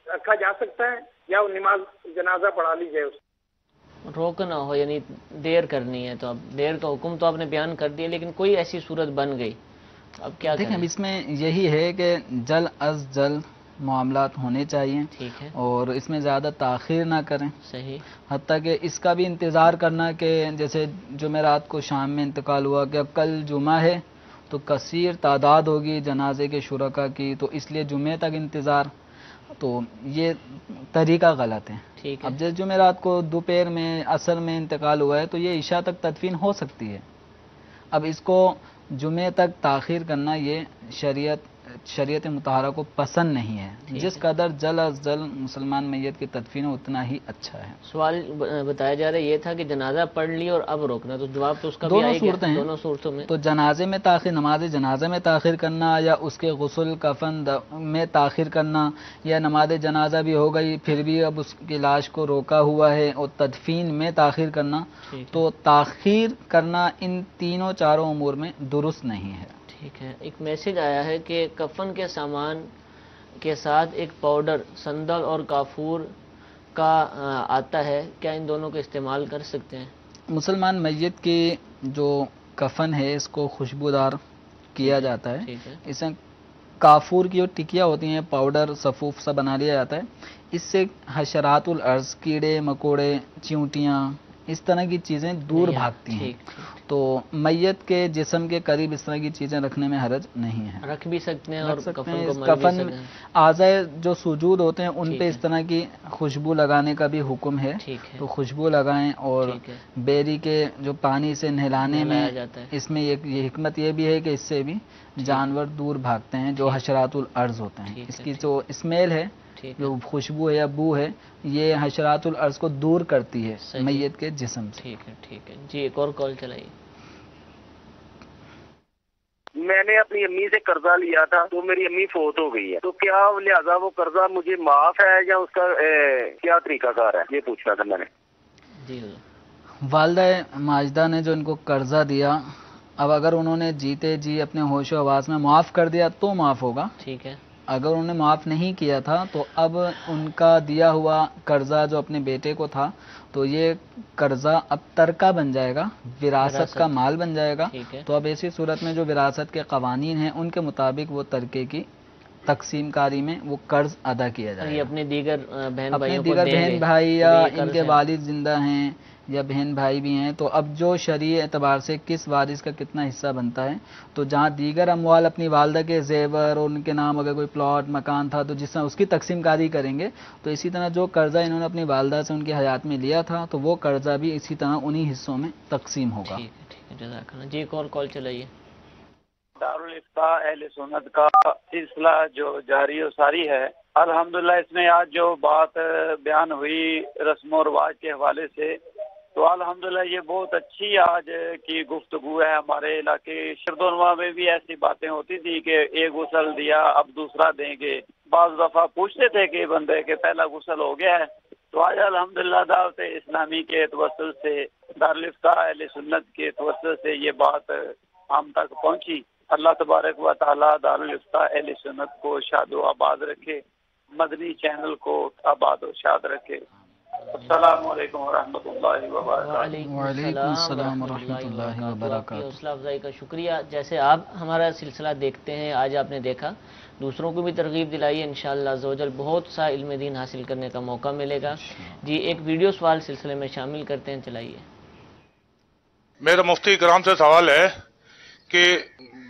رکھا جا سکتا ہے یا وہ نماز جنازہ پڑھا لی جائے اس کو؟ روکنا ہو یعنی دیر کرنی ہے تو اب دیر کا حکم تو آپ نے بیان کر دیا لیکن کوئی ایسی صورت بن گئی اب کیا دیکھیں اب کریں؟ اس میں یہی ہے کہ جلد از جلد معاملات ہونے چاہیے ٹھیک ہے. اور اس میں زیادہ تاخیر نہ کریں. صحیح. حتیٰ کہ اس کا بھی انتظار کرنا کہ جیسے جمعرات کو شام میں انتقال ہوا کہ اب کل جمعہ ہے تو کثیر تعداد ہوگی جنازے کے شرکا کی تو اس لیے جمعے تک انتظار، تو یہ طریقہ غلط ہے. ٹھیک ہے. اب جس جمعرات کو دوپہر میں عصر میں انتقال ہوا ہے تو یہ عشاء تک تدفین ہو سکتی ہے. اب اس کو جمعے تک تاخیر کرنا یہ شریعت مطہرہ کو پسند نہیں ہے. جس قدر جلد از جلد مسلمان میت کی تدفین ہو اتنا ہی اچھا ہے. سوال بتایا جا رہا ہے یہ تھا کہ جنازہ پڑھ لی اور اب روکنا، تو جواب تو اس کا بھی دونوں آئے گا صورتیں ہیں. دونوں صورتوں میں. تو جنازے میں تاخیر، نماز جنازہ میں تاخیر کرنا یا اس کے غسل کفن میں تاخیر کرنا یا نماز جنازہ بھی ہو گئی پھر بھی اب اس کی لاش کو روکا ہوا ہے اور تدفین میں تاخیر کرنا، ٹھیک ہے. تو تاخیر کرنا ان تینوں چاروں امور میں درست نہیں ہے. ٹھیک ہے. ایک میسج آیا ہے کہ کفن کے سامان کے ساتھ ایک پاؤڈر سندل اور کافور کا آتا ہے، کیا ان دونوں کا استعمال کر سکتے ہیں؟ مسلمان میت کی جو کفن ہے اس کو خوشبودار کیا جاتا ہے. ٹھیک ہے. اس میں کافور کی جو ٹکیاں ہوتی ہیں پاؤڈر صفوف سا بنا لیا جاتا ہے. اس سے حشرات الارض، کیڑے مکوڑے، چیونٹیاں، اس طرح کی چیزیں دور نہیں، بھاگتی ہیں. ٹھیک ٹھیک. تو میت کے جسم کے قریب اس طرح کی چیزیں رکھنے میں حرج نہیں ہے، رکھ بھی سکتے ہیں اور رکھ سکتے کفن ہیں۔ کو اس مل بھی کفن سکتے ہیں۔ اعضائے جو سجود ہوتے ہیں ان ٹھیک پہ ہے۔ اس طرح کی خوشبو لگانے کا بھی حکم ہے، ٹھیک ہے، تو خوشبو لگائیں۔ اور ٹھیک ہے، بیری کے جو پانی سے نہلانے میں نہلایا جاتا ہے۔ اس میں یہ حکمت یہ بھی ہے کہ اس سے بھی جانور دور بھاگتے ہیں جو حشرات الارض ہوتے ہیں۔ ٹھیک ہے، اس کی ٹھیک جو اسمیل ہے، ٹھیک ہے، جو خوشبو ہے یا بو ہے، یہ حشرات الارض کو دور کرتی ہے صحیح۔ میت کے جسم سے۔ ٹھیک ہے، ٹھیک ہے جی، ایک اور کال چلائیے۔ میں نے اپنی امی سے قرضہ لیا تھا تو میری امی فوت ہو گئی ہے، تو کیا لہذا وہ قرضہ مجھے معاف ہے یا اس کا کیا طریقہ کار ہے، یہ پوچھنا تھا میں نے۔ جی والدہ ماجدہ نے جو ان کو قرضہ دیا، اب اگر انہوں نے جیتے جی اپنے ہوش و حواس میں معاف کر دیا تو معاف ہوگا، ٹھیک ہے، اگر انہوں نے معاف نہیں کیا تھا تو اب ان کا دیا ہوا قرضہ جو اپنے بیٹے کو تھا تو یہ قرضہ اب ترکہ بن جائے گا، وراثت کا مال بن جائے گا۔ ٹھیک ہے، تو اب ایسی صورت میں جو وراثت کے قوانین ہیں ان کے مطابق وہ ترکے کی تقسیم کاری میں وہ قرض ادا کیا جائے یہ گا۔ اپنے دیگر بہن اپنے بھائیوں کو دیگر دیں گے۔ بہن بھائی تو یا یہ ان قرض کے ہے۔ والد زندہ ہیں یا بہن بھائی بھی ہیں، تو اب جو شرعی اعتبار سے کس وارث کا کتنا حصہ بنتا ہے، تو جہاں دیگر اموال اپنی والدہ کے زیور اور ان کے نام اگر کوئی پلاٹ مکان تھا تو جس طرح اس کی تقسیم کاری کریں گے، تو اسی طرح جو قرضہ انہوں نے اپنی والدہ سے ان کی حیات میں لیا تھا تو وہ قرضہ بھی اسی طرح انہی حصوں میں تقسیم ہوگا۔ ٹھیک ہے، ٹھیک ہے، جزاک اللہ۔ جی ایک اور کال چلائیے۔ دارالفتاح اہل سنت کا سلسلہ جو جاری و ساری ہے، الحمدللہ اس میں آج جو بات بیان ہوئی رسم و رواج کے حوالے سے، تو الحمدللہ یہ بہت اچھی آج کی گفتگو ہے۔ ہمارے علاقے شردونوا میں بھی ایسی باتیں ہوتی تھی کہ ایک غسل دیا اب دوسرا دیں گے، بعض دفعہ پوچھتے تھے کہ بندے کے پہلا غسل ہو گیا ہے، تو آج الحمدللہ دعوت اسلامی کے توسل سے، دارالفتاح اہل سنت کے توسل سے یہ بات ہم تک پہنچی۔ اللہ تبارک و تعالیٰ دارالفتاح اہل سنت کو شاد و آباد رکھے، مدنی چینل کو آباد و شاد رکھے۔ السلام علیکم ورحمۃ اللہ وبرکاتہ۔ وعلیکم السلام ورحمۃ اللہ وبرکاتہ۔ آپ کی حوصلہ افزائی کا شکریہ۔ جیسے آپ ہمارا سلسلہ دیکھتے ہیں، آج آپ نے دیکھا، دوسروں کو بھی ترغیب دلائیے، انشاءاللہ عزوجل بہت سا علم دین حاصل کرنے کا موقع ملے گا۔ جی ایک ویڈیو سوال سلسلے میں شامل کرتے ہیں، چلائیے۔ میرا مفتی کرام سے سوال ہے کہ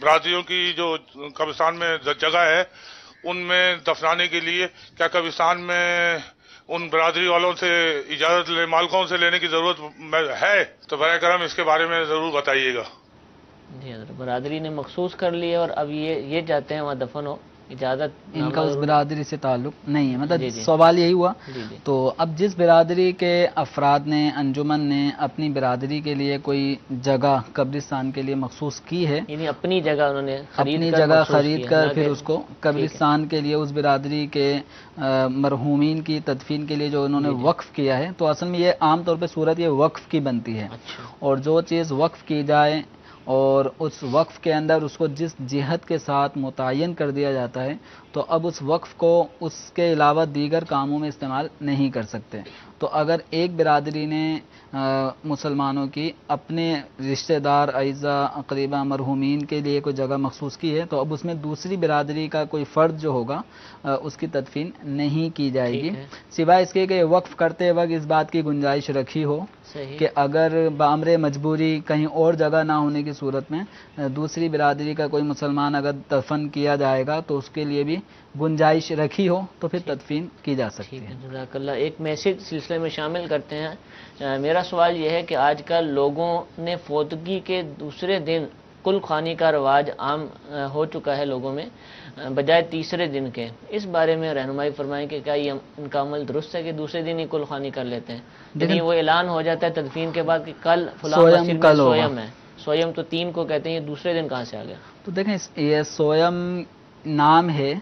برادریوں کی جو قبرستان میں جگہ ہے ان میں دفنانے کے لیے کیا قبرستان میں ان برادری والوں سے اجازت مالکوں سے لینے کی ضرورت ہے؟ تو براہ کرم اس کے بارے میں ضرور بتائیے گا۔ جی حضرت، برادری نے مخصوص کر لی ہے اور اب یہ چاہتے ہیں وہاں دفن ہو، اجازت ان کا اس برادری سے تعلق نہیں ہے، مطلب جی جی سوال یہی ہوا۔ جی جی تو اب جس برادری کے افراد نے، انجمن نے اپنی برادری کے لیے کوئی جگہ قبرستان کے لیے مخصوص کی ہے، یعنی اپنی جگہ انہوں نے اپنی جگہ خرید کر پھر اس کو قبرستان کے لیے اس برادری کے مرحومین کی تدفین کے لیے جو انہوں نے وقف کیا ہے، تو اصل میں یہ عام طور پہ صورت یہ وقف کی بنتی ہے، اور جو چیز وقف کی جائے اور اس وقف کے اندر اس کو جس جہت کے ساتھ متعین کر دیا جاتا ہے، تو اب اس وقف کو اس کے علاوہ دیگر کاموں میں استعمال نہیں کر سکتے۔ تو اگر ایک برادری نے مسلمانوں کی اپنے رشتہ دار، اعزاء، اقربا، مرحومین کے لیے کوئی جگہ مخصوص کی ہے، تو اب اس میں دوسری برادری کا کوئی فرد جو ہوگا اس کی تدفین نہیں کی جائے گی، سوائے اس کے کہ وقف کرتے وقت اس بات کی گنجائش رکھی ہو کہ اگر بامر مجبوری کہیں اور جگہ نہ ہونے کی صورت میں دوسری برادری کا کوئی مسلمان اگر دفن کیا جائے گا تو اس کے لیے بھی گنجائش رکھی ہو تو پھر تدفین کی جا سکتی ہے۔ جزاک اللہ۔ ایک میسج سلسلے میں شامل کرتے ہیں۔ میرا سوال یہ ہے کہ آج کل لوگوں نے فوتگی کے دوسرے دن کل خوانی کا رواج عام ہو چکا ہے لوگوں میں، بجائے تیسرے دن کے، اس بارے میں رہنمائی فرمائیں کہ کیا یہ ان کا عمل درست ہے کہ دوسرے دن ہی کل خوانی کر لیتے ہیں؟ یعنی وہ اعلان ہو جاتا ہے تدفین کے بعد کہ کل فلاں مسجد میں سویم ہے، سویم تو 3 کو کہتے ہیں، یہ دوسرے دن کہاں سے آ گیا؟ تو دیکھیں یہ سویم نام ہے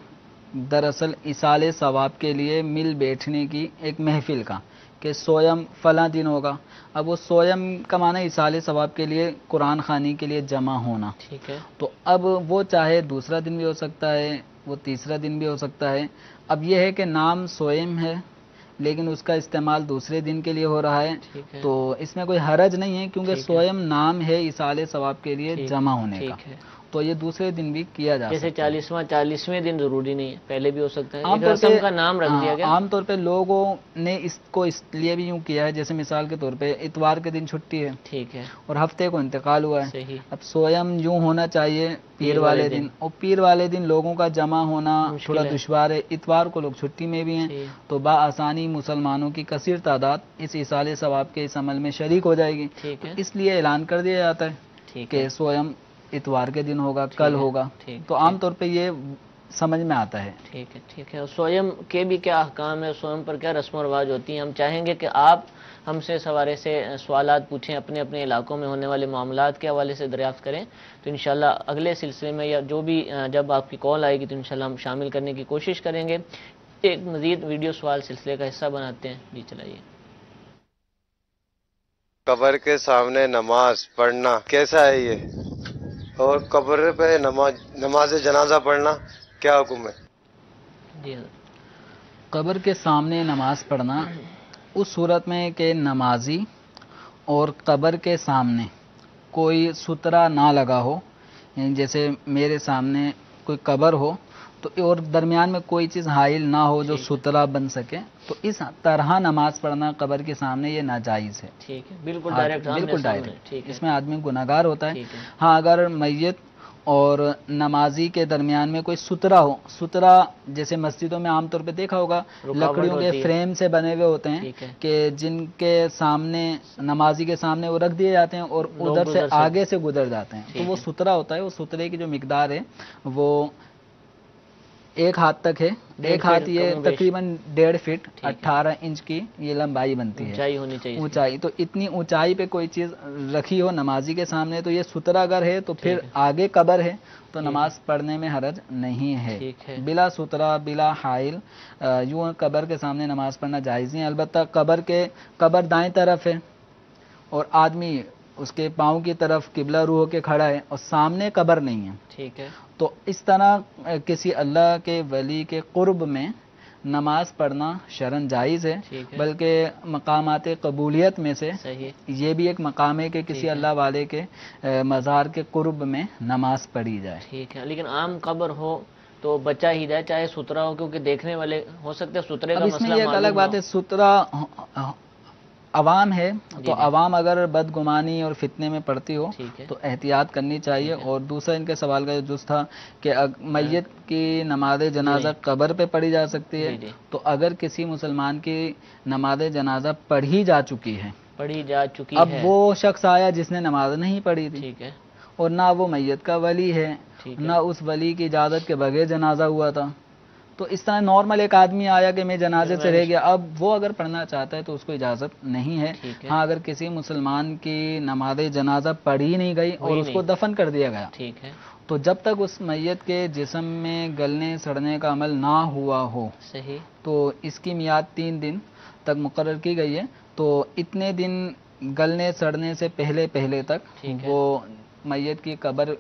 دراصل اصال ثواب کے لیے مل بیٹھنے کی ایک محفل کا، کہ سویم فلاں دن ہوگا۔ اب وہ سویم کا معنی اصال ثواب کے لیے قرآن خوانی کے لیے جمع ہونا، ٹھیک ہے۔ تو اب وہ چاہے دوسرا دن بھی ہو سکتا ہے، وہ تیسرا دن بھی ہو سکتا ہے۔ اب یہ ہے کہ نام سویم ہے لیکن اس کا استعمال دوسرے دن کے لیے ہو رہا ہے، تو اس میں کوئی حرج نہیں ہے، کیونکہ سویم نام ہے اصال ثواب کے لیے جمع ہونے کا، تو یہ دوسرے دن بھی کیا جا جیسے سکتا ہے. 40واں دن ضروری نہیں ہے، پہلے بھی ہو سکتا ہے، عام ایک طور رسم پہ کا نام رکھ دیا گیا. عام طور پہ لوگوں نے اس کو اس لیے بھی یوں کیا ہے، جیسے مثال کے طور پہ اتوار کے دن چھٹی ہے ٹھیک ہے، اور ہفتے کو انتقال ہوا ہے. صحیح. اب سویم یوں ہونا چاہیے پیر والے دن، اور پیر والے دن لوگوں کا جمع ہونا مشکل تھوڑا ہے. دشوار ہے. اتوار کو لوگ چھٹی میں بھی ہیں، صحیح. تو بآسانی مسلمانوں کی کثیر تعداد اس ایصال ثواب کے اس عمل میں شریک ہو جائے گی. ٹھیک ہے، اس لیے اعلان کر دیا جاتا ہے ٹھیک کہ ہے، سویم اتوار کے دن ہوگا، کل ہے، ہوگا. ٹھیک، تو عام طور پہ یہ سمجھ میں آتا ہے. ٹھیک ہے، ٹھیک ہے. اور سویم کے بھی کیا احکام ہے، سویم پر کیا رسم و رواج ہوتی ہیں؟ ہم چاہیں گے کہ آپ ہم سے اس حوالے سے سوالات پوچھیں، اپنے اپنے علاقوں میں ہونے والے معاملات کے حوالے سے دریافت کریں، تو انشاءاللہ اگلے سلسلے میں یا جو بھی جب آپ کی کال آئے گی تو انشاءاللہ ہم شامل کرنے کی کوشش کریں گے. ایک مزید ویڈیو سوال سلسلے کا حصہ بناتے ہیں. جی چلائیے. قبر کے سامنے نماز پڑھنا کیسا ہے یہ، اور قبر پہ نماز جنازہ پڑھنا کیا حکم ہے؟ جی حضرت. قبر کے سامنے نماز پڑھنا اس صورت میں کہ نمازی اور قبر کے سامنے کوئی سترا نہ لگا ہو، یعنی جیسے میرے سامنے کوئی قبر ہو تو اور درمیان میں کوئی چیز حائل نہ ہو جو سترا بن سکے، تو اس طرح نماز پڑھنا قبر کے سامنے یہ ناجائز ہے. ٹھیک ہے، بالکل ڈائریکٹ، بالکل ڈائریکٹ. ٹھیک ہے. اس میں آدمی گناہگار ہوتا ہے. ٹھیک ہے. ہاں اگر میت اور نمازی کے درمیان میں کوئی سترا ہو، سترا جیسے مسجدوں میں عام طور پہ دیکھا ہوگا لکڑیوں کے فریم سے بنے ہوئے ہوتے ہیں کہ جن کے سامنے نمازی کے سامنے وہ رکھ دیے جاتے ہیں اور ادھر سے آگے سے گزر جاتے ہیں، تو وہ سترا ہوتا ہے. وہ سترے کی جو مقدار ہے وہ 1 ہاتھ تک ہے. 1 ہاتھ یہ تقریباً 1.5 فٹ 18 انچ کی یہ لمبائی بنتی ہے، اونچائی ہونی چاہیے. اونچائی. تو اتنی اونچائی پہ کوئی چیز رکھی ہو نمازی کے سامنے تو یہ سترا اگر ہے تو پھر آگے قبر ہے تو نماز پڑھنے میں حرج نہیں ہے. بلا سترا بلا حائل یوں قبر کے سامنے نماز پڑھنا جائز نہیں. البتہ قبر دائیں طرف ہے اور آدمی اس کے پاؤں کی طرف قبلہ روح ہو کے کھڑا ہے اور سامنے قبر نہیں ہے، ٹھیک ہے، تو اس طرح کسی اللہ کے ولی کے قرب میں نماز پڑھنا شرعاً جائز ہے. بلکہ مقامات قبولیت میں سے یہ بھی ایک مقام ہے کہ کسی اللہ والے کے مزار کے قرب میں نماز پڑھی جائے. ٹھیک ہے. لیکن عام قبر ہو تو بچا ہی جائے، چاہے سترا ہو، کیونکہ دیکھنے والے ہو سکتے ہیں سترے کا مسئلہ. اس میں یہ ایک الگ بات ہے، سترا عوام ہے تو عوام اگر بدگمانی اور فتنے میں پڑتی ہو تو احتیاط کرنی چاہیے. اور دوسرا ان کے سوال کا جو تھا کہ میت کی نماز جنازہ قبر پہ پڑھی جا سکتی ہے، تو اگر کسی مسلمان کی نماز جنازہ پڑھی جا چکی ہے، اب وہ شخص آیا جس نے نماز نہیں پڑھی تھی اور نہ وہ میت کا ولی ہے، نہ اس ولی کی اجازت کے بغیر جنازہ ہوا تھا، تو اس طرح نارمل ایک آدمی آیا کہ میں جنازے سے رہ گیا، اب وہ اگر پڑھنا چاہتا ہے تو اس کو اجازت نہیں ہے. ہاں اگر کسی مسلمان کی نماز جنازہ پڑھی نہیں گئی اور اس کو دفن کر دیا گیا، تو جب تک اس میت کے جسم میں گلنے سڑنے کا عمل نہ ہوا ہو، تو اس کی میعاد 3 دن تک مقرر کی گئی ہے، تو اتنے دن گلنے سڑنے سے پہلے تک وہ میت کی قبر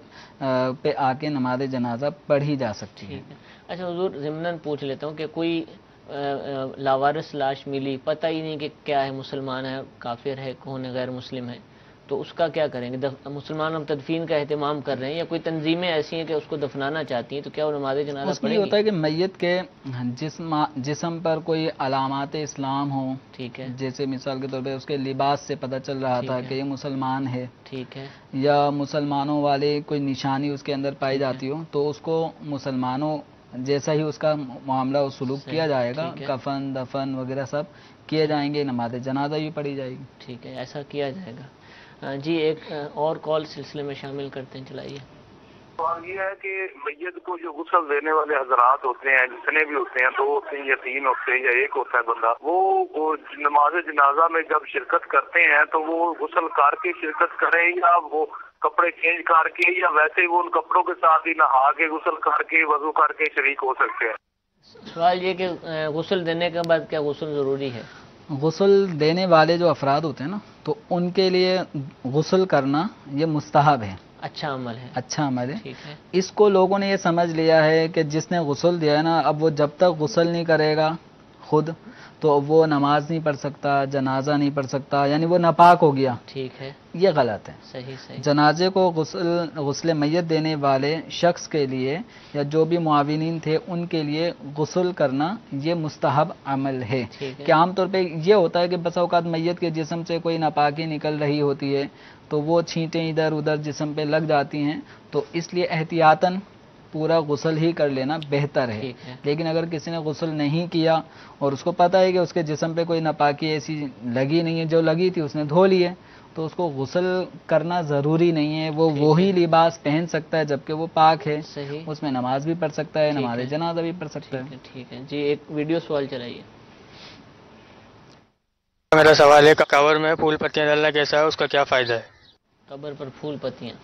پہ آ کے نماز جنازہ پڑھی جا سکتی ہے. اچھا حضور، ضمناً پوچھ لیتا ہوں کہ کوئی لاوارث لاش ملی، پتہ ہی نہیں کہ کیا ہے، مسلمان ہے، کافر ہے، کون ہے، غیر مسلم ہے، تو اس کا کیا کریں گے؟ مسلمان ہم تدفین کا اہتمام کر رہے ہیں یا کوئی تنظیمیں ایسی ہیں کہ اس کو دفنانا چاہتی ہیں، تو کیا وہ نماز جنازہ اس میں یہ ہوتا ہے کہ میت کے جسم پر کوئی علامات اسلام ہوں، ٹھیک ہے، جیسے مثال کے طور پہ اس کے لباس سے پتہ چل رہا تھا کہ یہ مسلمان ہے، ٹھیک ہے، یا مسلمانوں والے کوئی نشانی اس کے اندر پائی جاتی ہو، تو اس کو مسلمانوں جیسا ہی اس کا معاملہ و سلوک کیا جائے گا، کفن دفن وغیرہ سب کیے جائیں گے، نماز جنازہ بھی پڑھی جائے گی. ٹھیک ہے، ایسا کیا جائے گا. جی ایک اور کال سلسلے میں شامل کرتے ہیں، چلائیے. سوال یہ ہے کہ میت کو جو غسل دینے والے حضرات ہوتے ہیں، جتنے بھی ہوتے ہیں، 2 ہوتے ہیں یا 3 ہوتے ہیں یا 1 ہوتا ہے بندہ، وہ نماز جنازہ میں جب شرکت کرتے ہیں تو وہ غسل کر کے شرکت کریں یا وہ کپڑے چینج کر کے یا ویسے وہ ان کپڑوں کے ساتھ ہی نہا کے غسل کر کے وضو کر کے شریک ہو سکتے ہیں؟ سوال یہ کہ غسل دینے کے بعد کیا غسل ضروری ہے؟ غسل دینے والے جو افراد ہوتے ہیں نا، تو ان کے لیے غسل کرنا یہ مستحب ہے، اچھا عمل ہے، اچھا عمل ہے. ٹھیک ہے. اس کو لوگوں نے یہ سمجھ لیا ہے کہ جس نے غسل دیا ہے نا، اب وہ جب تک غسل نہیں کرے گا خود تو وہ نماز نہیں پڑھ سکتا، جنازہ نہیں پڑھ سکتا، یعنی وہ ناپاک ہو گیا. ٹھیک ہے، یہ غلط ہے. صحیح. جنازے کو غسل میت دینے والے شخص کے لیے یا جو بھی معاونین تھے ان کے لیے غسل کرنا یہ مستحب عمل ہے. کہ عام طور پہ یہ ہوتا ہے کہ بسا اوقات میت کے جسم سے کوئی ناپاکی نکل رہی ہوتی ہے تو وہ چھینٹیں ادھر ادھر جسم پہ لگ جاتی ہیں، تو اس لیے احتیاطاً پورا غسل ہی کر لینا بہتر ہے. لیکن اگر کسی نے غسل نہیں کیا اور اس کو پتہ ہے کہ اس کے جسم پہ کوئی ناپاکی ایسی لگی نہیں ہے، جو لگی تھی اس نے دھو لی ہے، تو اس کو غسل کرنا ضروری نہیں ہے. وہ وہی لباس پہن سکتا ہے جبکہ وہ پاک ہے، اس میں نماز بھی پڑھ سکتا ہے، نماز جنازہ بھی پڑھ سکتا ہے. ٹھیک ہے جی، ایک ویڈیو سوال چلائیے. میرا سوال ہے قبر میں پھول پتیاں ڈالنا کیسا ہے، اس کا کیا فائدہ ہے؟ قبر پر پھول پتیاں،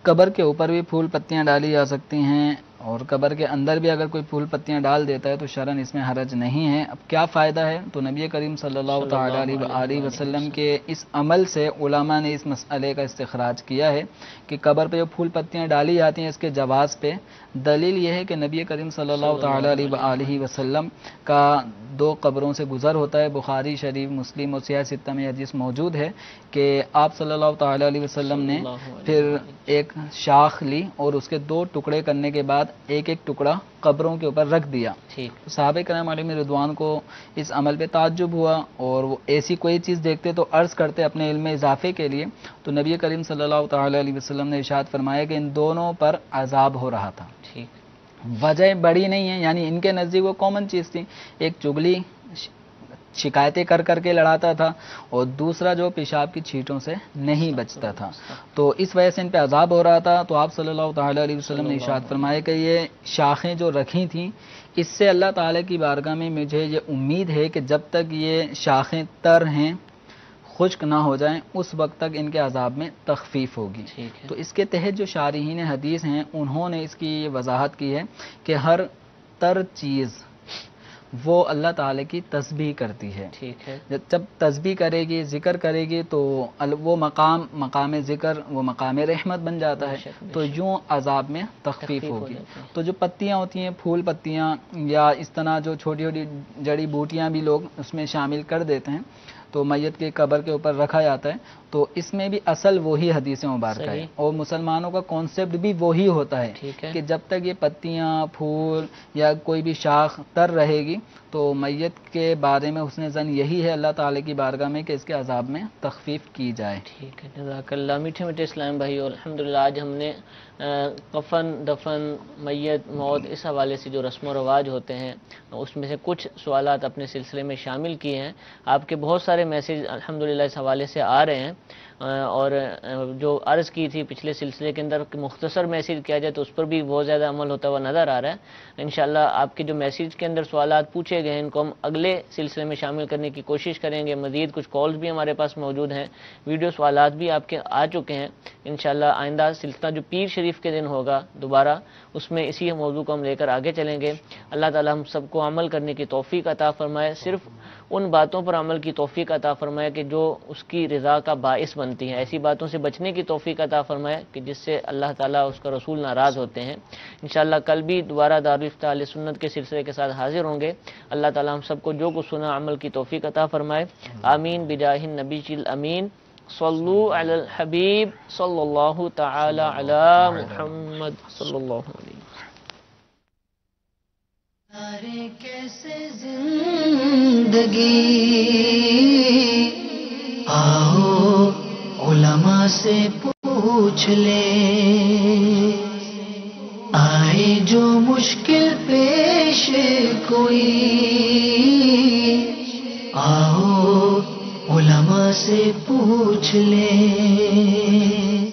قبر کے اوپر بھی پھول پتیاں ڈالی جا سکتی ہیں اور قبر کے اندر بھی اگر کوئی پھول پتیاں ڈال دیتا ہے تو شرعاً اس میں حرج نہیں ہے. اب کیا فائدہ ہے؟ تو نبی کریم صلی اللہ تعالیٰ علیہ وسلم کے اس عمل سے علماء نے اس مسئلے کا استخراج کیا ہے کہ قبر پہ جو پھول پتیاں ڈالی جاتی ہیں اس کے جواز پہ دلیل یہ ہے کہ نبی کریم صلی اللہ تعالیٰ علیہ وسلم کا 2 قبروں سے گزر ہوتا ہے. بخاری شریف، مسلم اور صحیح ستہ میں حدیث موجود ہے کہ آپ صلی اللہ تعالیٰ علیہ وسلم نے پھر ایک شاخ لی اور اس کے 2 ٹکڑے کرنے کے بعد ایک ایک ٹکڑا قبروں کے اوپر رکھ دیا. صحابہ کرام علیہم رضوان کو اس عمل پہ تعجب ہوا اور وہ ایسی کوئی چیز دیکھتے تو عرض کرتے اپنے علم میں اضافے کے لیے. تو نبی کریم صلی اللہ تعالیٰ علیہ وسلم نے ارشاد فرمایا کہ ان دونوں پر عذاب ہو رہا تھا. وجہ بڑی نہیں ہے، یعنی ان کے نزدیک وہ کامن چیز تھی. ایک چگلی شکایتیں کر کر کے لڑاتا تھا اور دوسرا جو پیشاب کی چھینٹوں سے نہیں بچتا تھا، تو اس وجہ سے ان پہ عذاب ہو رہا تھا. تو آپ صلی اللہ تعالیٰ علیہ وسلم نے ارشاد فرمایا کہ یہ شاخیں جو رکھی تھیں اس سے اللہ تعالیٰ کی بارگاہ میں مجھے یہ امید ہے کہ جب تک یہ شاخیں تر ہیں، خشک نہ ہو جائیں، اس وقت تک ان کے عذاب میں تخفیف ہوگی. تو اس کے تحت جو شارحین حدیث ہیں انہوں نے اس کی یہ وضاحت کی ہے کہ ہر تر چیز وہ اللہ تعالی کی تسبیح کرتی ہے. جب تسبیح کرے گی، ذکر کرے گی تو وہ مقام ذکر، وہ مقام رحمت بن جاتا ہے، تو یوں عذاب میں تخفیف ہوگی. تو جو پتیاں ہوتی ہیں، پھول پتیاں یا اس طرح جو چھوٹی چھوٹی جڑی بوٹیاں بھی لوگ اس میں شامل کر دیتے ہیں تو میت کے قبر کے اوپر رکھا جاتا ہے، تو اس میں بھی اصل وہی حدیث مبارکہ ہے اور مسلمانوں کا کانسیپٹ بھی وہی ہوتا ہے کہ جب تک یہ پتیاں، پھول یا کوئی بھی شاخ تر رہے گی تو میت کے بارے میں حسن ظن یہی ہے اللہ تعالی کی بارگاہ میں کہ اس کے عذاب میں تخفیف کی جائے. ٹھیک ہے، جزاک اللہ. میٹھے میٹھے اسلام بھائی، اور الحمدللہ آج ہم نے کفن، دفن، میت، موت، اس حوالے سے جو رسم و رواج ہوتے ہیں اس میں سے کچھ سوالات اپنے سلسلے میں شامل کیے ہیں. آپ کے بہت سارے میسیج الحمدللہ اس حوالے سے آ رہے ہیں اور جو عرض کی تھی پچھلے سلسلے کے اندر کہ مختصر میسیج کیا جائے تو اس پر بھی بہت زیادہ عمل ہوتا ہوا نظر آ رہا ہے. انشاءاللہ آپ کے جو میسیج کے اندر سوالات پوچھے گئے ہیں ان کو ہم اگلے سلسلے میں شامل کرنے کی کوشش کریں گے. مزید کچھ کالز بھی ہمارے پاس موجود ہیں، ویڈیو سوالات بھی آپ کے آ چکے ہیں. انشاءاللہ آئندہ سلسلہ جو پیر شریف کے دن ہوگا دوبارہ، اس میں اسی موضوع کو ہم لے کر آگے چلیں گے. اللہ تعالی ہم سب کو عمل کرنے کی توفیق عطا فرمائے، صرف ان باتوں پر عمل کی توفیق عطا فرمائے کہ جو اس کی رضا کا باعث بنتی ہیں، ایسی باتوں سے بچنے کی توفیق عطا فرمائے کہ جس سے اللہ تعالیٰ اس کا رسول ناراض ہوتے ہیں. انشاءاللہ کل بھی دوبارہ دارالفتہ اہل سنت کے سلسلے کے ساتھ حاضر ہوں گے. اللہ تعالیٰ ہم سب کو جو کچھ سنا عمل کی توفیق عطا فرمائے. آمین بجاہ النبی الامین. صلو علی الحبیب صلی اللہ تعالی علی محمد صلی اللہ علیہ وسلم. کیسے زندگی، آؤ علماء سے پوچھ لیں، آئے جو مشکل پیش کوئی، آؤ علماء سے پوچھ لیں.